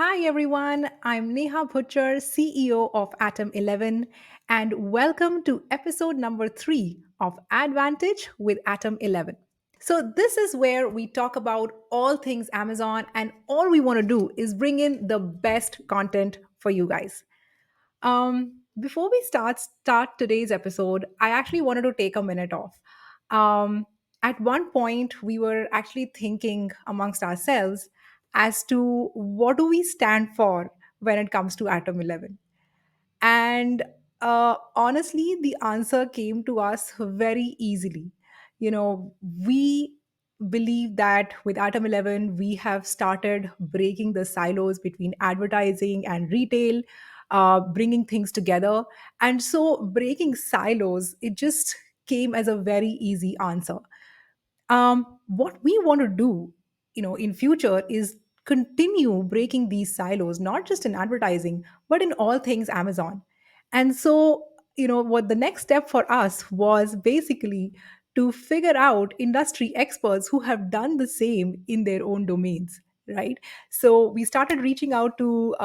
Hi everyone, I'm Neha Butcher, CEO of Atom11, and welcome to episode number 3 of AdVantage with Atom11. So, this is where we talk about all things Amazon, and all we want to do is bring in the best content for you guys. Before we start today's episode, I actually wanted to take a minute off. Um, at one point, we were actually thinking amongst ourselves as to what do we stand for when it comes to Atom 11. And honestly, the answer came to us very easily. We believe that with Atom 11, we have started breaking the silos between advertising and retail, bringing things together. And so, breaking silos, it just came as a very easy answer. What we want to do in future is continue breaking these silos, not just in advertising but in all things Amazon. And so what the next step for us was basically to figure out industry experts who have done the same in their own domains, right? So we started reaching out to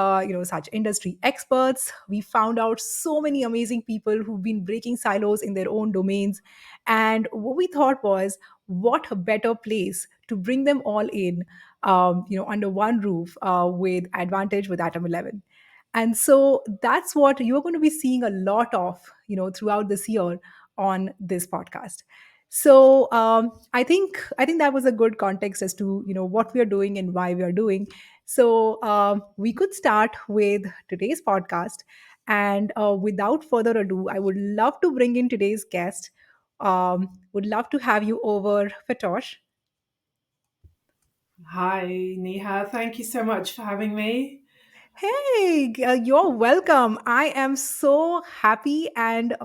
such industry experts. We found out so many amazing people who've been breaking silos in their own domains, and what we thought was, what a better place to bring them all in, under one roof, with AdVantage with Atom 11. And so that's what you're going to be seeing a lot of, throughout this year on this podcast. So I think that was a good context as to what we are doing and why we are doing. So we could start with today's podcast, and without further ado, I would love to bring in today's guest. Would love to have you over, Fatosh. Hi, Neha. Thank you so much for having me. Hey, you're welcome. I am so happy and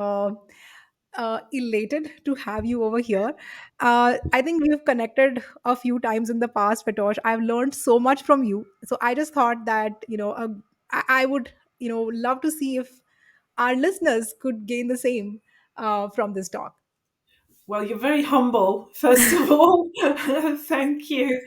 elated to have you over here. I think we've connected a few times in the past, Fatosh. I've learned so much from you. So I just thought that, I would, love to see if our listeners could gain the same from this talk. Well, you're very humble, first of all. Thank you.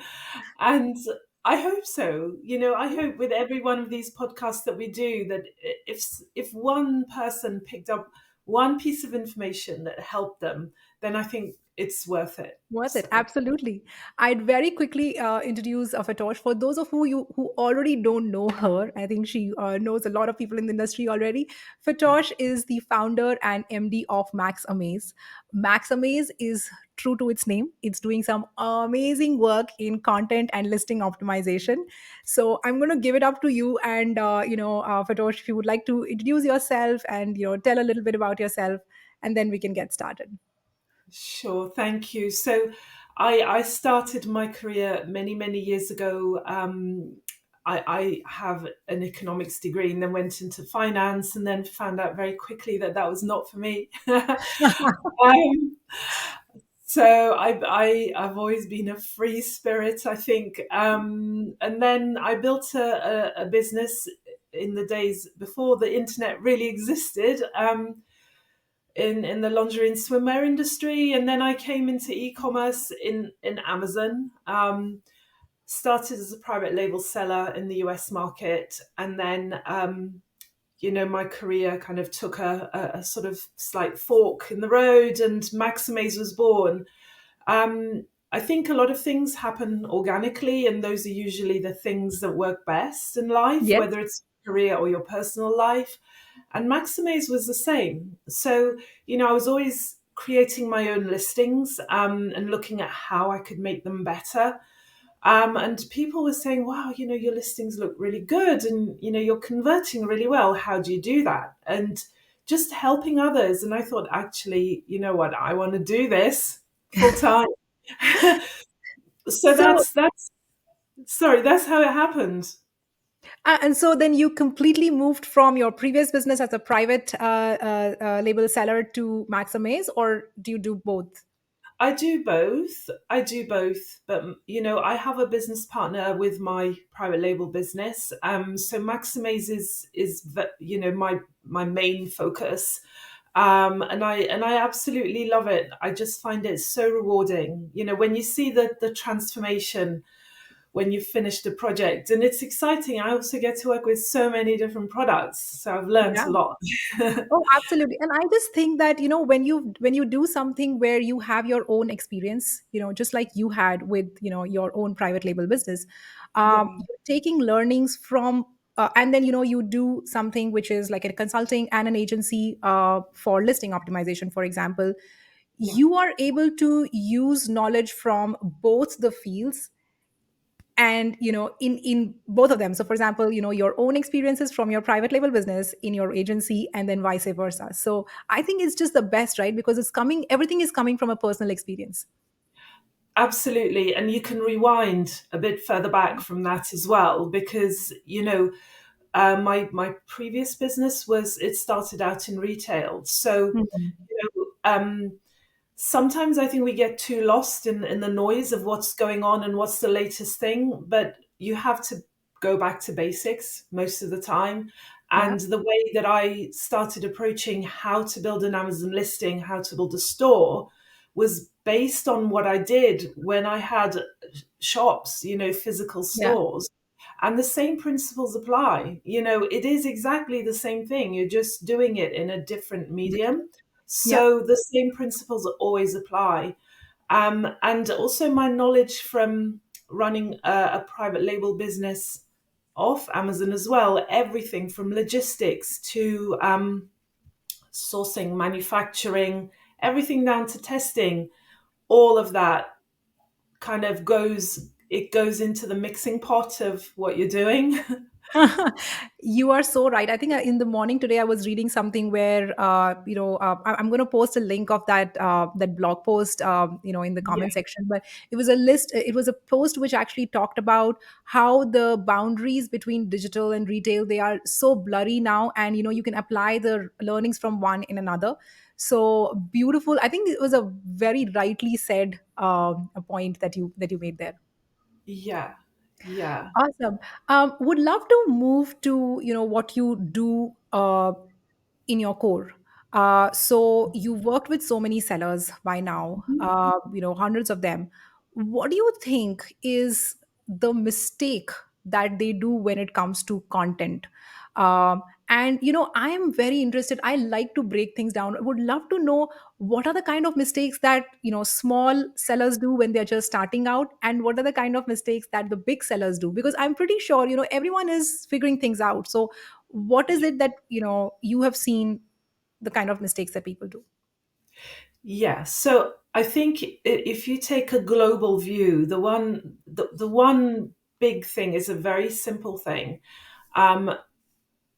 And I hope so. I hope with every one of these podcasts that we do that if one person picked up one piece of information that helped them, then I think it's worth it. Worth it, So, absolutely. I'd very quickly introduce Fatosh. For those of you who already don't know her, I think she knows a lot of people in the industry already. Fatosh is the founder and MD of Max Amaze. Max Amaze is true to its name. It's doing some amazing work in content and listing optimization. So I'm going to give it up to you, and Fatosh, if you would like to introduce yourself and tell a little bit about yourself, and then we can get started. sure, thank you. So, I started my career many, many years ago. I have an economics degree and then went into finance and then found out very quickly that that was not for me. um, so I've always been a free spirit, I think. And then I built a business in the days before the internet really existed. In the lingerie and swimwear industry, and then I came into e-commerce in Amazon. Started as a private label seller in the US market, and then my career kind of took a sort of slight fork in the road, and Maximase was born. I think a lot of things happen organically, and those are usually the things that work best in life, Yes. whether it's career or your personal life. And Maximase was the same. So, I was always creating my own listings and looking at how I could make them better. And people were saying, wow, your listings look really good and, you're converting really well. How do you do that? And just helping others. And I thought, actually, you know what? I want to do this full time. So So that's how it happened. And so then you completely moved from your previous business as a private label seller to Maxamaze, or do you do both? I do both. I do both, but I have a business partner with my private label business. So Maximase is my main focus, and I absolutely love it. I just find it so rewarding. When you see the transformation when you've finished a project. And it's exciting. I also get to work with so many different products. So I've learned Yeah. a lot. Oh, absolutely. And I just think that, when you do something where you have your own experience, just like you had with, your own private label business, Yeah. you're taking learnings from, and then, you do something which is like a consulting and an agency for listing optimization, for example. Yeah. You are able to use knowledge from both the fields, and in both of them. So for example, your own experiences from your private label business in your agency, and then vice versa. So I think it's just the best, right? Because everything is coming from a personal experience. Absolutely. And you can rewind a bit further back from that as well, because, my previous business it started out in retail. So, Mhm. sometimes I think we get too lost in the noise of what's going on and what's the latest thing, but you have to go back to basics most of the time. Yeah. And the way that I started approaching how to build an Amazon listing, how to build a store, was based on what I did when I had shops, physical Yeah. stores. And the same principles apply. It is exactly the same thing. You're just doing it in a different medium. Yeah. So the same principles always apply. And also my knowledge from running a private label business off Amazon as well, everything from logistics to sourcing, manufacturing, everything down to testing, all of that kind of goes into the mixing pot of what you're doing. You are so right. I think in the morning today, I was reading something where, I'm going to post a link of that blog post, in the Yeah. comment section. But it was a list. It was a post which actually talked about how the boundaries between digital and retail, they are so blurry now, and you can apply the learnings from one in another. So beautiful. I think it was a very rightly said a point that you made there. Yeah. Yeah. Awesome. Would love to move to what you do in your core. So you've worked with so many sellers by now, hundreds of them. What do you think is the mistake that they do when it comes to content? And I am very interested. I like to break things down. I would love to know what are the kind of mistakes that small sellers do when they're just starting out, and what are the kind of mistakes that the big sellers do, because I'm pretty sure everyone is figuring things out. So what is it that you have seen, the kind of mistakes that people do? Yeah. So I think if you take a global view, the one big thing is a very simple thing. Um,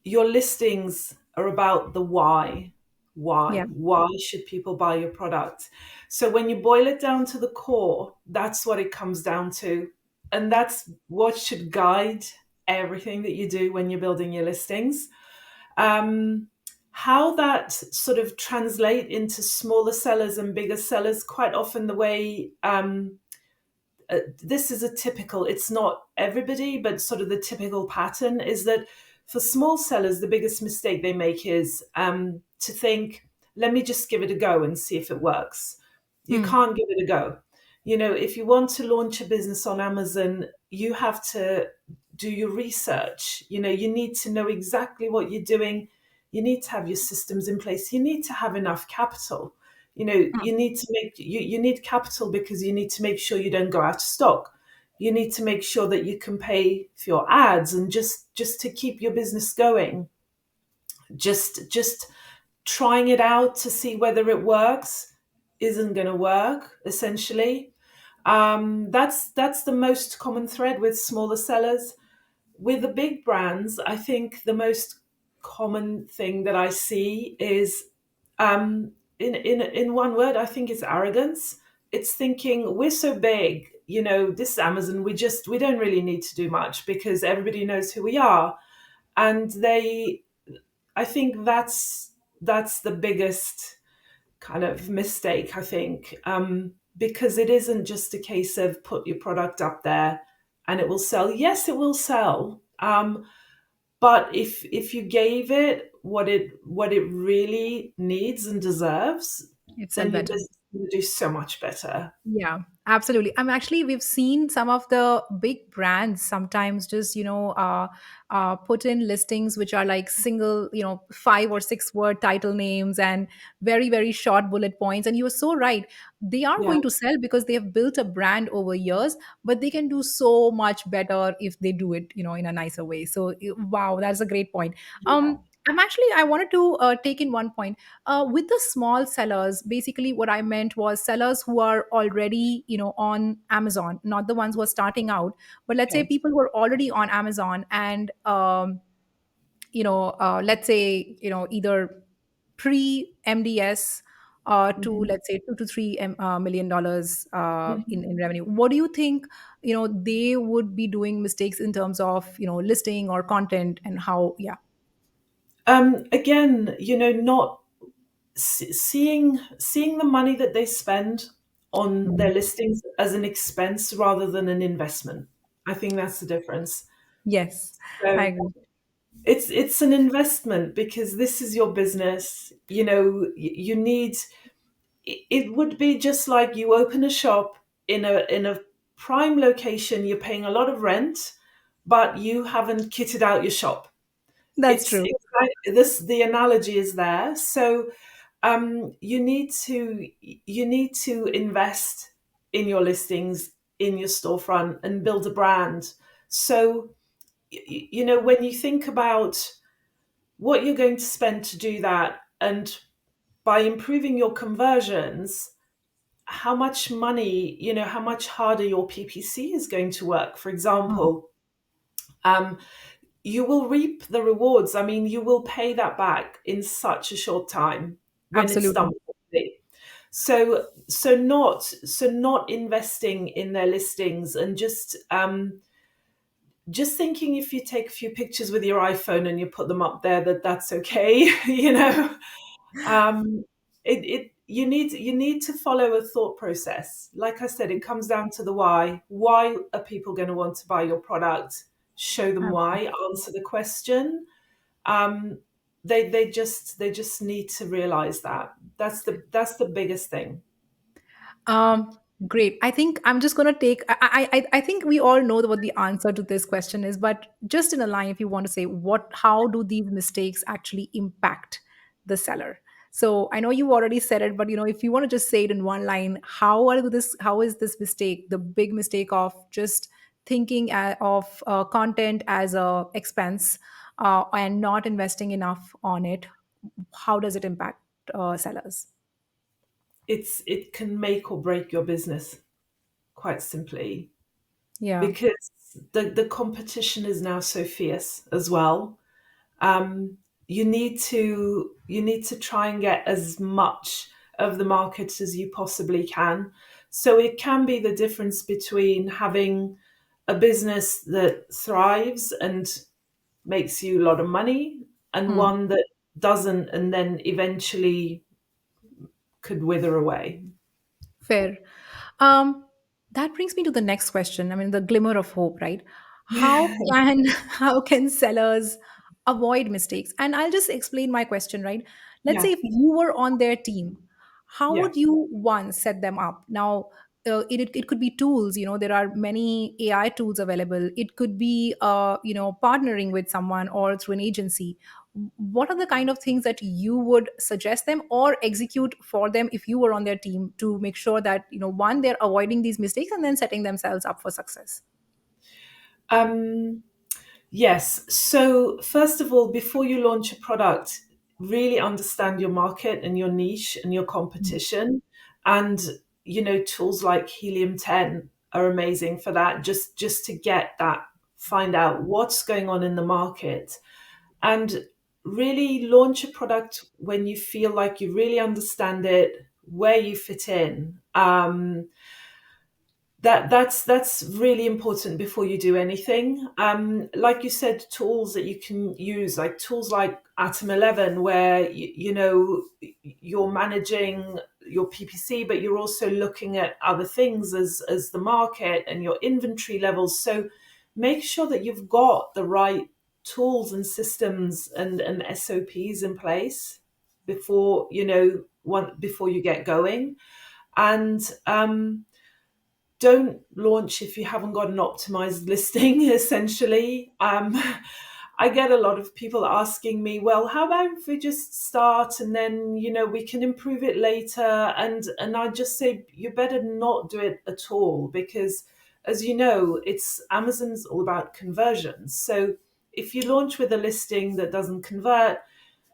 your listings are about the why. Yeah. Why should people buy your product? So when you boil it down to the core, that's what it comes down to. And that's what should guide everything that you do when you're building your listings. Um, how that sort of translate into smaller sellers and bigger sellers, quite often the way this is a typical, it's not everybody, but sort of the typical pattern is that for small sellers, the biggest mistake they make is to think, let me just give it a go and see if it works. You Hmm. can't give it a go. If you want to launch a business on Amazon, you have to do your research. You need to know exactly what you're doing. You need to have your systems in place. You need to have enough capital. Hmm. You need capital because you need to make sure you don't go out of stock. You need to make sure that you can pay for your ads, and just to keep your business going. Just trying it out to see whether it works isn't going to work, essentially. That's the most common thread with smaller sellers. With the big brands, I think the most common thing that I see is, in one word, I think it's arrogance. It's thinking we're so big, this Amazon, we don't really need to do much because everybody knows who we are. And I think that's the biggest kind of mistake, I think, because it isn't just a case of put your product up there and it will sell. Yes, it will sell. But if you gave it what it really needs and deserves, It's sell then your better. business going to do so much better. Yeah, absolutely. We've seen some of the big brands sometimes just, put in listings which are like single, 5 or 6 word title names and very, very short bullet points. And you are so right. They are Yeah, going to sell because they have built a brand over years, but they can do so much better if they do it, in a nicer way. So, wow, that's a great point. yeah. I wanted to take in one point with the small sellers. Basically what I meant was sellers who are already on Amazon, not the ones who are starting out, but let's say Okay. people who are already on Amazon and let's say either pre MDS to Hmm. let's say 2 to 3 million dollars in Hmm. revenue. What do you think they would be doing mistakes in terms of listing or content and how? Yeah. Again, not seeing the money that they spend on their Mhm. listings as an expense rather than an investment. I think that's the difference. Yes, I So agree. it's an investment because this is your business. You need it would be just like you open a shop in a prime location, you're paying a lot of rent, but you haven't kitted out your shop. That's It's true. it's like this, the analogy is there. So you need to invest in your listings, in your storefront, and build a brand. So when you think about what you're going to spend to do that, and by improving your conversions, how much money, how much harder your PPC is going to work. For Mm, example, um, you will reap the rewards. I mean, you will pay that back in such a short time when it's done absolutely. properly. So not investing in their listings and just thinking if you take a few pictures with your iPhone and you put them up there, that's okay. um, it you need to follow a thought process. Like I said, it comes down to the why. Why are people going to want to buy your product? Show them why. Answer the question. Um, they just need to realize that. That's the biggest thing. Great. I think I'm just going to take. I think we all know what the answer to this question is, but just in a line, if you want to say how do these mistakes actually impact the seller? So I know you already said it, but if you want to just say it in one line, how is this mistake, the big mistake of just thinking of content as a expense and not investing enough on it? How does it impact sellers? It can make or break your business, quite simply, Yeah. because the competition is now so fierce as well. um, you need to try and get as much of the market as you possibly can. So it can be the difference between having a business that thrives and makes you a lot of money and Hmm. one that doesn't and then eventually could wither away. Fair. Um, that brings me to the next question. I mean, the glimmer of hope, right? How can how can sellers avoid mistakes? And I'll just explain my question, right? Let's say Yeah, if you were on their team, how yeah. would you one set them up? Now, it could be tools. There are many AI tools available. It could be partnering with someone or through an agency. What are the kind of things that you would suggest them or execute for them if you were on their team to make sure that one, they're avoiding these mistakes and then setting themselves up for success? um, Yes. So, first of all, before you launch a product, really understand your market and your niche and your Mm. competition. And, tools like Helium 10 are amazing for that, just to get that, find out what's going on in the market and really launch a product when you feel like you really understand it, where you fit in. That's really important before you do anything. Like you said, tools that you can use, like tools like Atom11, where you're managing your PPC, but you're also looking at other things as the market and your inventory levels. So make sure that you've got the right tools and systems and SOPs in place before before you get going. And don't launch if you haven't got an optimized listing, essentially. I get a lot of people asking me, well, how about if we just start and then, we can improve it later? And I just say, you better not do it at all, because as you know, it's Amazon's all about conversions. So if you launch with a listing that doesn't convert,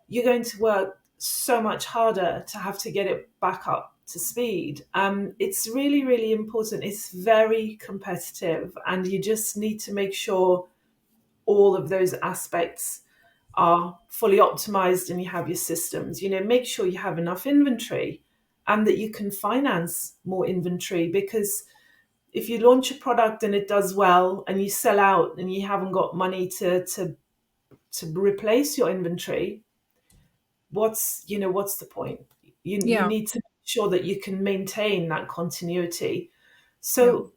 you're going to work so much harder to have to get it back up to speed. It's really, really important. It's very competitive, and you just need to make sure all of those aspects are fully optimized and you have your systems. Make sure you have enough inventory and that you can finance more inventory, because if you launch a product and it does well and you sell out and you haven't got money to replace your inventory, what's the point? You Yeah. need to make sure that you can maintain that continuity. Yeah. So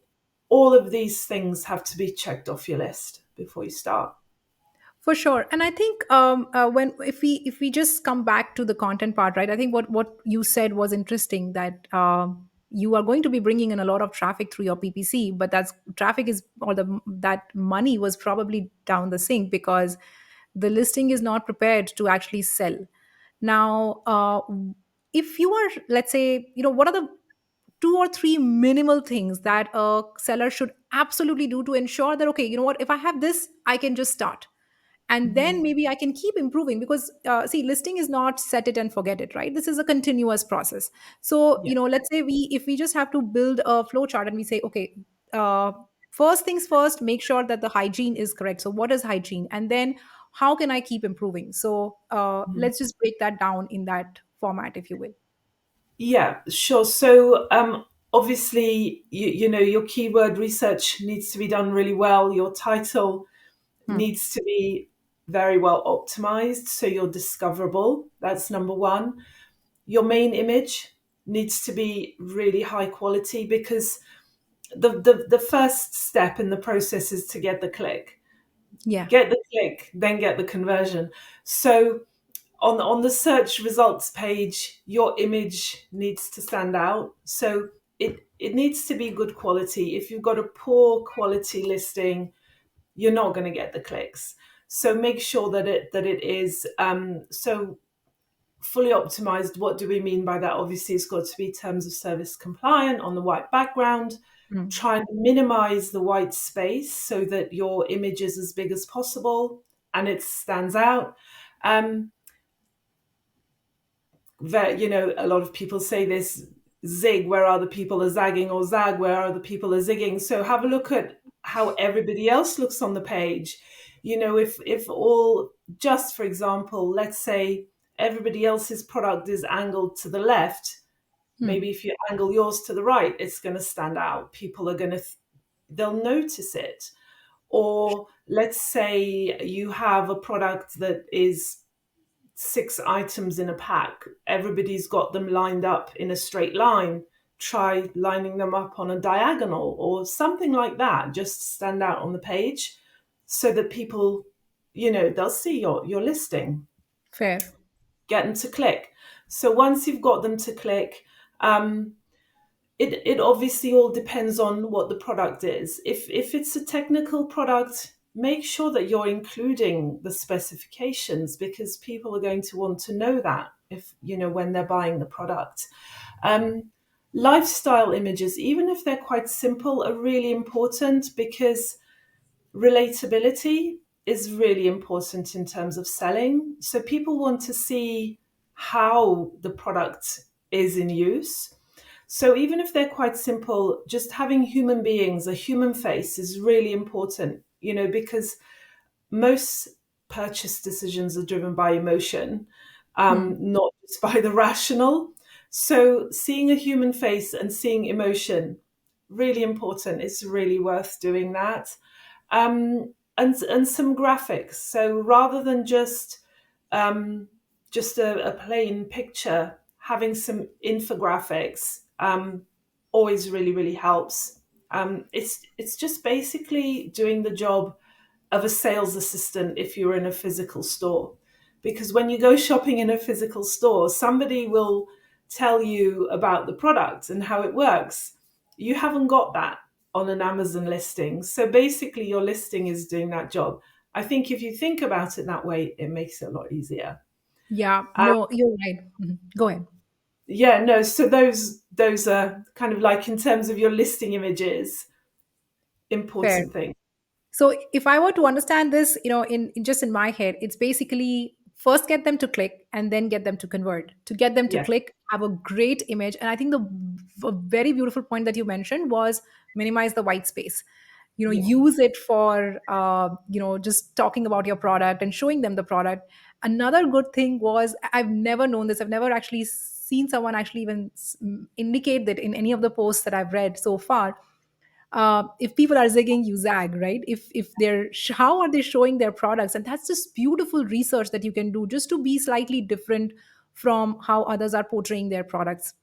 all of these things have to be checked off your list before you start. For sure. And I think when if we just come back to the content part, right? I think what you said was interesting, that you are going to be bringing in a lot of traffic through your PPC, but that's traffic is, or the that money was probably down the sink because the listing is not prepared to actually sell. Now, if you are, let's say, what are the two or three minimal things that a seller should absolutely do to ensure that, okay, you know what, if I have this, I can just start, and Mhm. then maybe I can keep improving, because see, listing is not set it and forget it, right? This is a continuous process. So Yeah. let's say we if we just have to build a flow chart and we say, okay, first things first, make sure that the hygiene is correct. So what is hygiene, and then how can I keep improving? So Mhm. let's just break that down in that format, if you will. Yeah, sure. So obviously, your keyword research needs to be done really well. Your title Hmm. needs to be very well optimized so you're discoverable. That's number one. Your main image needs to be really high quality, because the first step in the process is to get the click. Yeah. Get the click, then get the conversion. So on the search results page, your image needs to stand out. So it needs to be good quality. If you've got a poor quality listing, you're not going to get the clicks. So make sure that it is so fully optimized. What do we mean by that? Obviously, it's got to be terms of service compliant on the white background. Hmm. Try and minimize the white space so that your image is as big as possible and it stands out. Um, a lot of people say this: zig where other people are zagging, or zag where other people are zigging. So have a look at how everybody else looks on the page. If all, just for example, let's say everybody else's product is angled to the left, Hmm. maybe if you angle yours to the right, it's going to stand out. People are going to they'll notice it. Or let's say you have a product that is 6 items in a pack. Everybody's got them lined up in a straight line. Try lining them up on a diagonal or something like that, just to stand out on the page so that people, they'll see your listing, Fair. get them to click. So once you've got them to click, um, it obviously all depends on what the product is. If it's a technical product, make sure that you're including the specifications, because people are going to want to know that, if when they're buying the product. Um, Lifestyle images, even if they're quite simple, are really important, because relatability is really important in terms of selling. So people want to see how the product is in use. So even if they're quite simple, just having human beings, a human face, is really important, because most purchase decisions are driven by emotion, Hmm. not just by the rational. So seeing a human face and seeing emotion, really important. It's really worth doing that. And some graphics. So rather than um, just a plain picture, having some infographics always really, really helps. It's just basically doing the job of a sales assistant if you're in a physical store. Because when you go shopping in a physical store, somebody will tell you about the product and how it works. You haven't got that on an Amazon listing. So basically, your listing is doing that job. I think if you think about it that way, it makes it a lot easier. Yeah, Uh, no, you're right. Mhm. Go ahead. yeah, no. So those are kind of like in terms of your listing images, Fair. important thing. So if I were to understand this, in just in my head, it's basically first get them to click and then get them to convert. To get them to Yeah, click, have a great image. And I think a very beautiful point that you mentioned was minimize the white space. yeah, Use it for just talking about your product and showing them the product. Another good thing was, I've never known this. I've never actually seen someone actually even indicate that in any of the posts that I've read so far. If people are zigging, you zag, right? If they're how are they showing their products? And that's just beautiful research that you can do just to be slightly different from how others are portraying their products.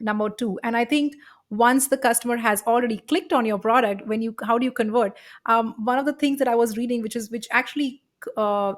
Number two, and I think once the customer has already clicked on your product, when you how do you convert? One of the things that I was reading, which actually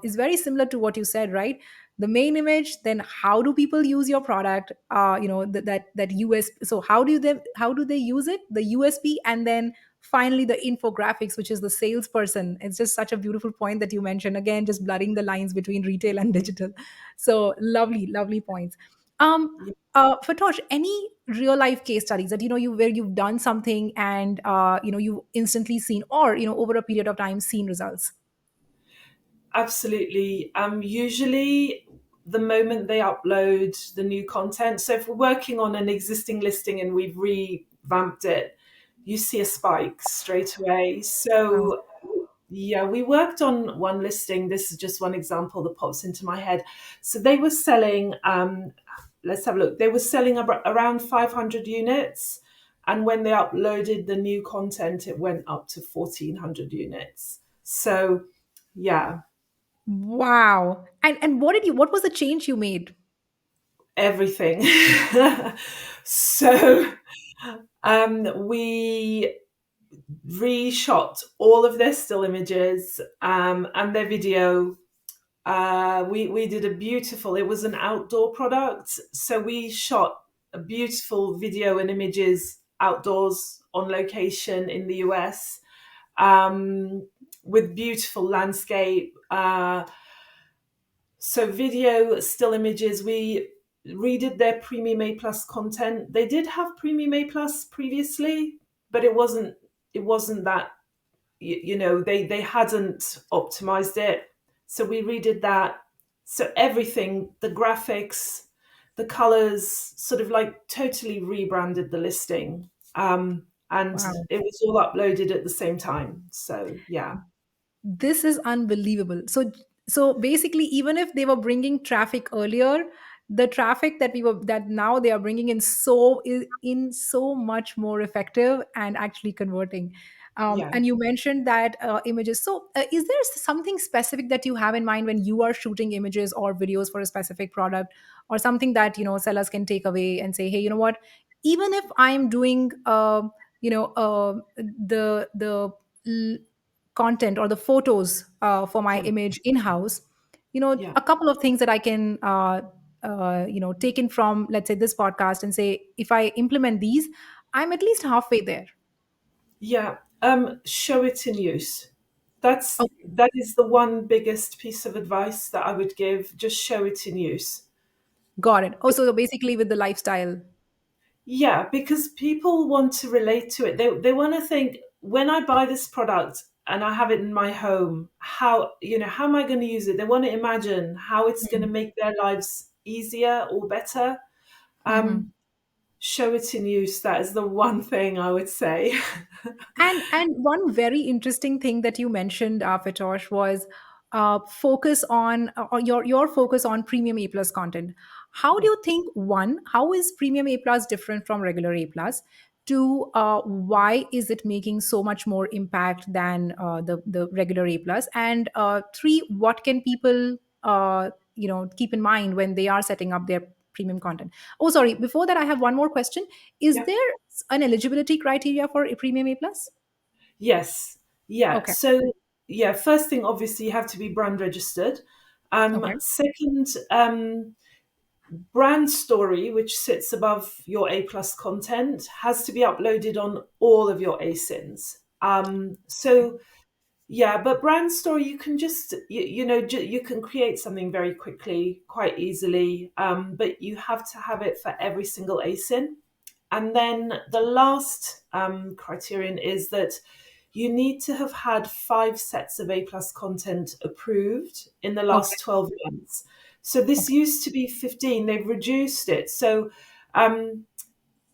is very similar to what you said, right? The main image, then how do people use your product? That us so how do they use it, the usp, and then finally the infographics, which is the salesperson. It's just such a beautiful point that you mentioned, again just blurring the lines between retail and digital. So lovely, lovely points. um yeah. Fatosh, any real life case studies that where you've done something and you've instantly seen, or over a period of time seen results? Absolutely. Usually, the moment they upload the new content, so if we're working on an existing listing and we've revamped it, you see a spike straight away. Wow. So, yeah, we worked on one listing. This is just one example that pops into my head. So they were selling, let's have a look, they were selling around 500 units. And when they uploaded the new content, it went up to 1,400 units. So, yeah, Wow. And what was the change you made? everything. So we reshot all of their still images and their video. We did a beautiful. It was an outdoor product, so we shot a beautiful video and images outdoors on location in the US, with beautiful landscape. So video, still images, we redid their Premium A Plus content. They did have Premium A Plus previously, but it wasn't that, they hadn't optimized it. So we redid that. So everything, the graphics, the colors, sort of like totally rebranded the listing. And Wow. it was all uploaded at the same time. So yeah. This is unbelievable. So basically, even if they were bringing traffic earlier, the traffic that now they are bringing in so much more effective and actually converting. Yeah. And you mentioned that images. So is there something specific that you have in mind when you are shooting images or videos for a specific product, or something that sellers can take away and say, hey, you know what, even if I'm doing the content or the photos for my Mm. image in house, Yeah. a couple of things that I can taken from, let's say, this podcast, and say, if I implement these, I'm at least halfway there. Yeah, show it in use. Okay, That is the one biggest piece of advice that I would give. Just show it in use. got it. Oh, so basically with the lifestyle. Yeah, because people want to relate to it. They want to think, when I buy this product and I have it in my home, how am I going to use it? They want to imagine how it's going to make their lives easier or better. Mhm. Um, Show it in use. That is the one thing I would say. And one very interesting thing that you mentioned, Fatosh, was focus on or your focus on premium A plus content. How do Yeah. you think, one, how is premium A plus different from regular A plus? Two, why is it making so much more impact than the regular A plus? And three, what can people keep in mind when they are setting up their premium content? Oh, sorry. Before that, I have one more question. Is Yeah. there an eligibility criteria for a premium A plus? Yes. Yeah. Okay. So, yeah, first thing, obviously, you have to be brand registered. Okay. Second, Brand story, which sits above your A plus content, has to be uploaded on all of your ASINs. So yeah, but brand story, you can just you can create something very quickly, quite easily, but you have to have it for every single ASIN. And then the last criterion is that you need to have had 5 sets of A plus content approved in the Okay. last 12 months. So this Okay. used to be 15, they've reduced it. So um,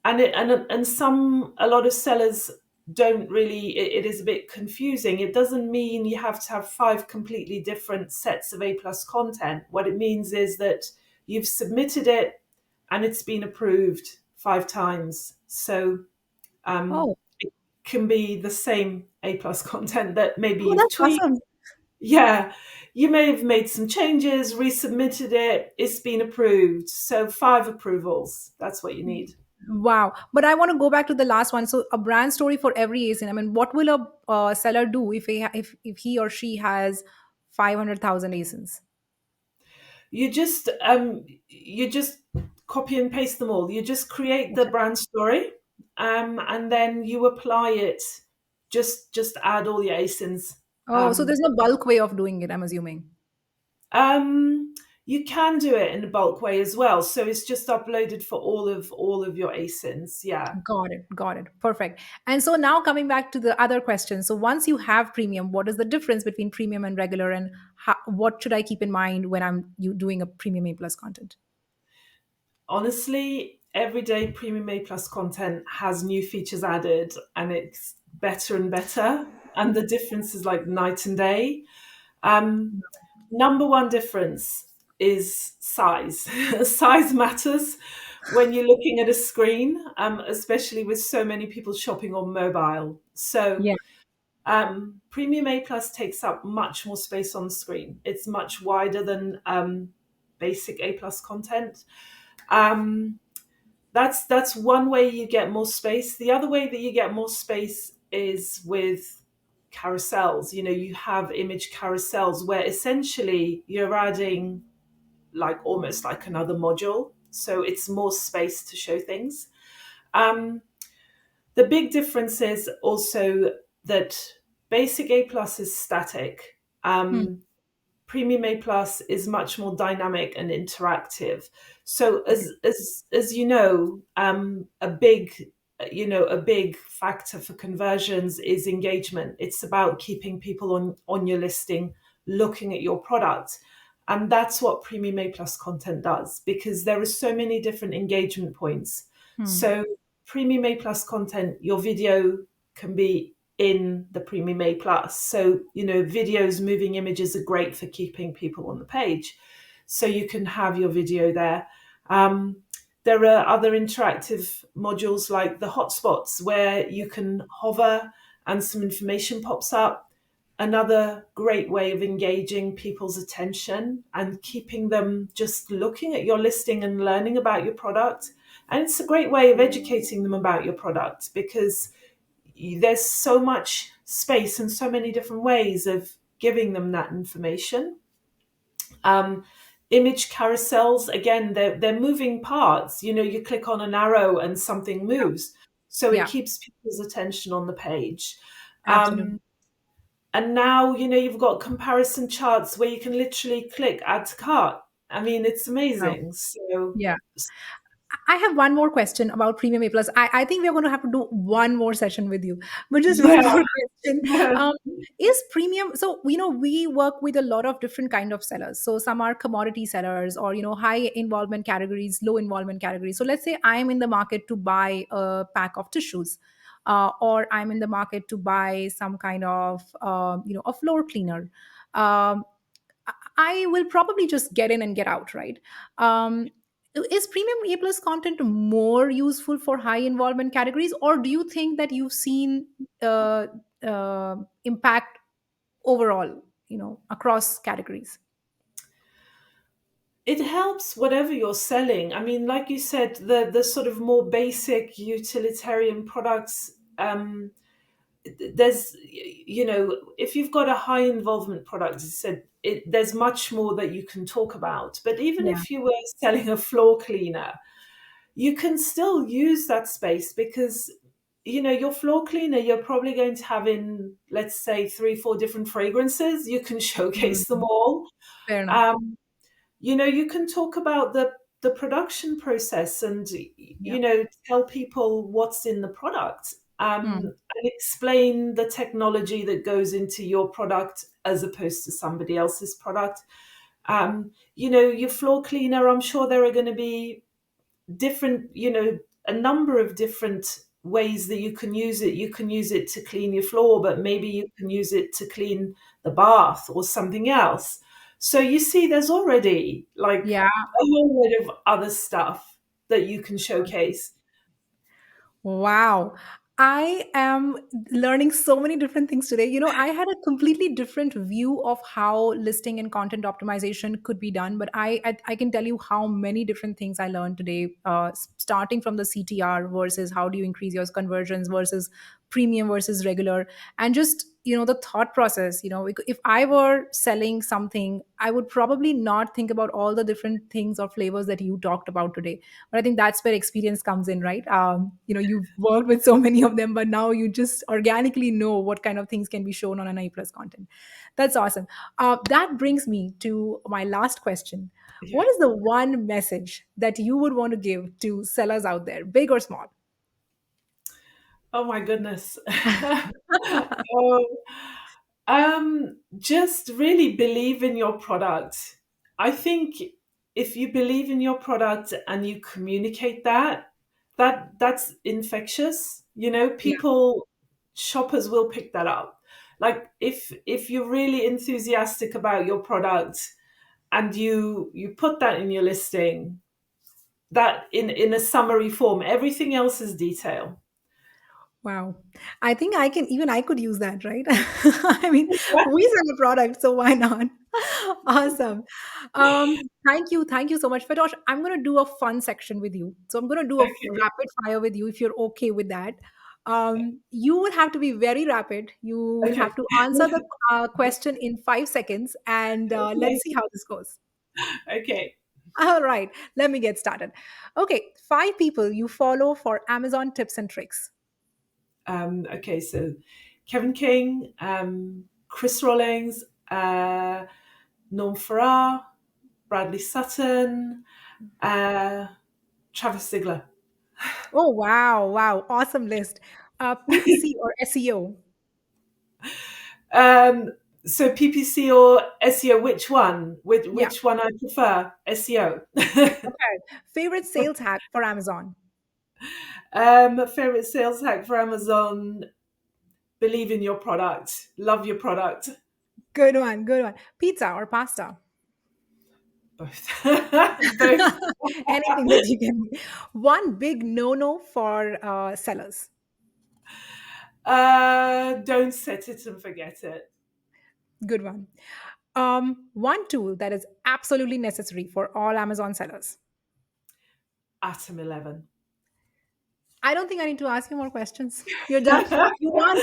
and some a lot of sellers don't really, it is a bit confusing. It doesn't mean you have to have 5 completely different sets of A plus content. What it means is that you've submitted it and it's been approved 5 times. So Oh, it can be the same A plus content that maybe oh, you've that's tweaked. awesome. Yeah, you may have made some changes, resubmitted it, it's been approved. So 5 approvals, that's what you need. Wow. But I want to go back to the last one. So a brand story for every ASIN. I mean, what will a seller do if he or she has 500,000 ASINs? You just copy and paste them all. You just create the Okay. brand story, and then you apply it. Just add all your ASINs. Oh, so Um, there's no bulk way of doing it, I'm assuming. you can do it in a bulk way as well. So it's just uploaded for all of your ASINs. Yeah. Got it. Got it. Perfect. And so now coming back to the other question. So once you have premium, what is the difference between premium and regular, and what should I keep in mind when I'm doing a premium A plus content? Honestly, everyday premium A plus content has new features added, and it's better and better. And the difference is like night and day. Um, Number one difference is size. Size matters when you're looking at a screen, especially with so many people shopping on mobile. So Yeah. Premium A Plus takes up much more space on the screen. It's much wider than basic A Plus content. Um, that's one way you get more space. The other way that you get more space is with carousels. You have image carousels where essentially you're adding like almost like another module, so it's more space to show things. um, the big difference is also that basic A plus is static. Hmm. Premium A plus is much more dynamic and interactive. So Okay. as you know, a big factor for conversions is engagement. It's about keeping people on your listing, looking at your product. And that's what Premium A plus content does, because there are so many different engagement points. Hmm. So Premium A plus content, your video can be in the Premium A plus. So, videos, moving images are great for keeping people on the page. So you can have your video there. Um, there are other interactive modules like the hotspots where you can hover and some information pops up. Another great way of engaging people's attention and keeping them just looking at your listing and learning about your product. And it's a great way of educating them about your product, because there's so much space and so many different ways of giving them that information. Um, Image carousels, again, they're moving parts. You click on an arrow and something moves. So it Yeah. keeps people's attention on the page. Absolutely. Um, and now, you've got comparison charts where you can literally click add to cart. I mean, it's Wow. amazing. So, Yeah. I have one more question about Premium A Plus. I think we're going to have to do one more session with you, but just one yeah, more question. yeah, Um, is premium? So we work with a lot of different kind of sellers. So some are commodity sellers, or high involvement categories, low involvement categories. So let's say I am in the market to buy a pack of tissues, or I'm in the market to buy some kind of a floor cleaner. Um, I will probably just get in and get out, right? Um, is premium A plus content more useful for high involvement categories, or do you think that you've seen uh, impact overall, across categories? it helps whatever you're selling. I mean, like you said, the sort of more basic utilitarian products, there's, if you've got a high involvement product, as I said, there's much more that you can talk about. But even Yeah. if you were selling a floor cleaner, you can still use that space because your floor cleaner, you're probably going to have in, let's say, 3 4 different fragrances. You can showcase them Mm, all. fair enough. um, you can talk about the production process and Yeah. tell people what's in the product, Mm, and explain the technology that goes into your product as opposed to somebody else's product. Your floor cleaner, I'm sure there are going to be different, a number of different ways that you can use it. You can use it to clean your floor, but maybe you can use it to clean the bath or something else. So you see, there's already like yeah. a whole lot of other stuff that you can showcase. Wow. I am learning so many different things today. I had a completely different view of how listing and content optimization could be done, but I can tell you how many different things I learned today, starting from the CTR versus how do you increase your conversions versus premium versus regular, and just the thought process. If I were selling something, I would probably not think about all the different things or flavors that you talked about today, but I think that's where experience comes in, right? You've worked with so many of them, but now you just organically know what kind of things can be shown on an A plus content. That's awesome. That brings me to my last question. Yeah. What is the one message that you would want to give to sellers out there, big or small? Oh my goodness. Oh, just really believe in your product. I think if you believe in your product and you communicate that's infectious. Yeah. People, shoppers will pick that up. Like if you're really enthusiastic about your product and you put that in your listing, that in a summary form, everything else is detail. Wow. I think I could use that, right? I mean, we sell a product, so why not? Awesome. Thank you. Thank you so much. Fatosh, I'm going to do a fun section with you. So I'm going to do a Okay. rapid fire with you if you're okay with that. You will have to be very rapid. You will Okay. have to answer the question in 5 seconds, and let's Okay. see how this goes. Okay. All right, let me get started. Okay, 5 people you follow for Amazon tips and tricks. Okay, so Kevin King, Chris Rawlings, Norm Farrar, Bradley Sutton, uh, Travis Sigler. Oh, wow. Wow. Awesome list. PPC or SEO? Um, so PPC or SEO, which one? Which, Yeah. which one I prefer? SEO. Okay. Favorite sales hack for Amazon? Favorite sales hack for Amazon: believe in your product, love your product. Good one. Good one. Pizza or pasta? Both. Both. Anything that you can. One big no no for sellers. Don't set it and forget it. Good one. One tool that is absolutely necessary for all Amazon sellers. Atom11. I don't think I need to ask you more questions. You're done. You won.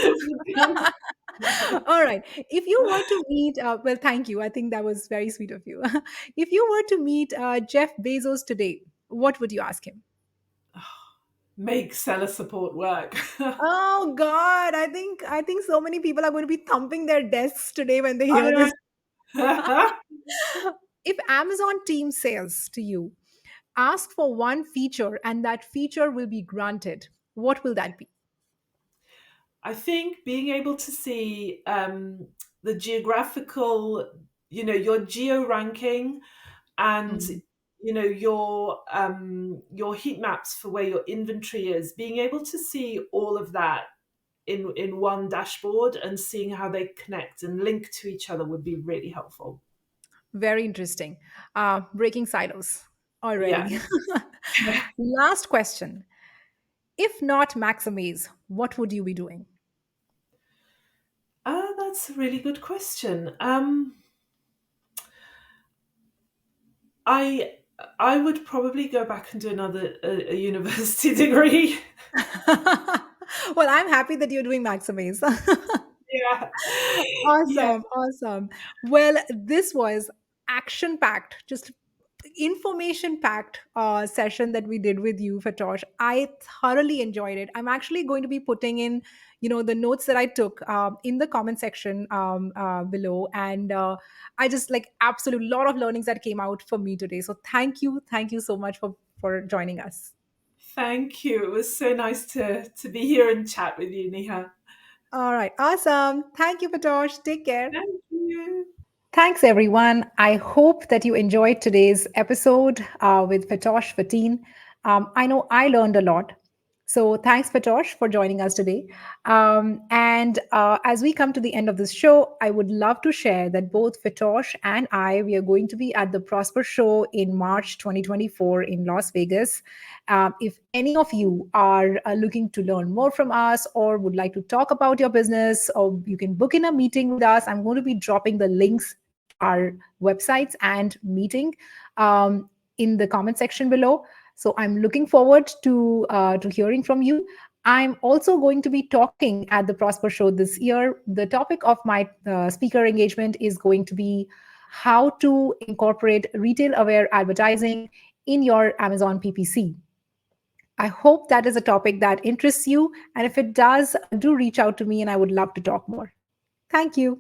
All right. If you were to meet, well, thank you. I think that was very sweet of you. If you were to meet Jeff Bezos today, what would you ask him? Make seller support work. Oh God, I think so many people are going to be thumping their desks today when they I hear this. know. If Amazon team says to you, ask for one feature and that feature will be granted, what will that be? I think being able to see the geographical, your geo ranking, and Mm. your heat maps for where your inventory is, being able to see all of that in one dashboard and seeing how they connect and link to each other would be really helpful. Very interesting. Breaking silos Yeah. already. Last question. If not Maximize, what would you be doing? That's a really good question. I I would probably go back and do another a university degree. Well, I'm happy that you're doing Maximize. Yeah. Yeah. Awesome, awesome. Well, this was action packed, just information packed session that we did with you, Fatosh. I thoroughly enjoyed it. I'm actually going to be putting in, the notes that I took in the comment section below, and I just like absolute lot of learnings that came out for me today. So thank you so much for joining us. Thank you. It was so nice to be here and chat with you, Neha. All right, awesome. Thank you, Fatosh. Take care. Thank you. Thanks, everyone. I hope that you enjoyed today's episode with Fatosh Fatin. I know I learned a lot. So thanks, Fatosh, for joining us today. And as we come to the end of this show, I would love to share that both Fatosh and I, we are going to be at the Prosper Show in March 2024 in Las Vegas. If any of you are looking to learn more from us or would like to talk about your business, or you can book in a meeting with us, I'm going to be dropping the links to our websites and meeting um, in the comment section below. So I'm looking forward to hearing from you. I'm also going to be talking at the Prosper Show this year. The topic of my speaker engagement is going to be how to incorporate retail aware advertising in your Amazon PPC. I hope that is a topic that interests you. And if it does, do reach out to me and I would love to talk more. Thank you.